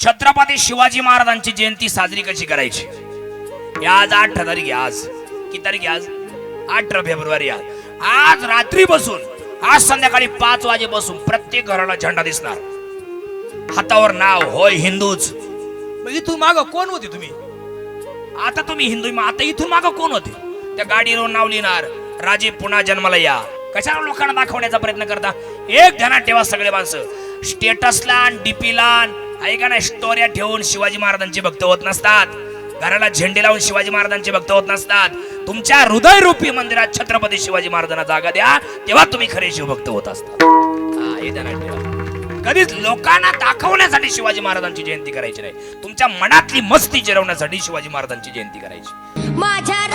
छत्रपती शिवाजी महाराजांची जयंती साजरी कशी करायची? आज 8 तारीख आहे. आज किती तारीख आहे? आज 18 फेब्रुवारी. आज रात्री बसून आज संध्याकाळी 5 वाजेपासून प्रत्येक घराला झेंडा दिसणार, हातावर नाव होय हिंदूच. इथून माग कोण होते तुम्ही? आता तुम्ही हिंदू, आता इथून माग कोण होते? त्या गाडीवर नाव लिहिणार, राजे पुन्हा जन्माला या. कशाला लोकांना दाखवण्याचा प्रयत्न करता? एक ध्यानात ठेवा सगळे माणसं, स्टेटसला डीपीला ऐका ना स्टोऱ्या ठेवून शिवाजी महाराजांचे भक्त होत नसतात. घराला झेंडे लावून शिवाजी महाराजांचे भक्त होत नसतात. तुमच्या हृदयरूपी मंदिरात छत्रपती शिवाजी महाराजांना जागा द्या, तेव्हा तुम्ही खरे शिवभक्त होत असतात. हे ध्यानात ठेवा. कधीच लोकांना दाखवण्यासाठी शिवाजी महाराजांची जयंती करायची नाही. तुमच्या मनातली मस्ती जिरवण्यासाठी शिवाजी महाराजांची जयंती करायची. माझ्या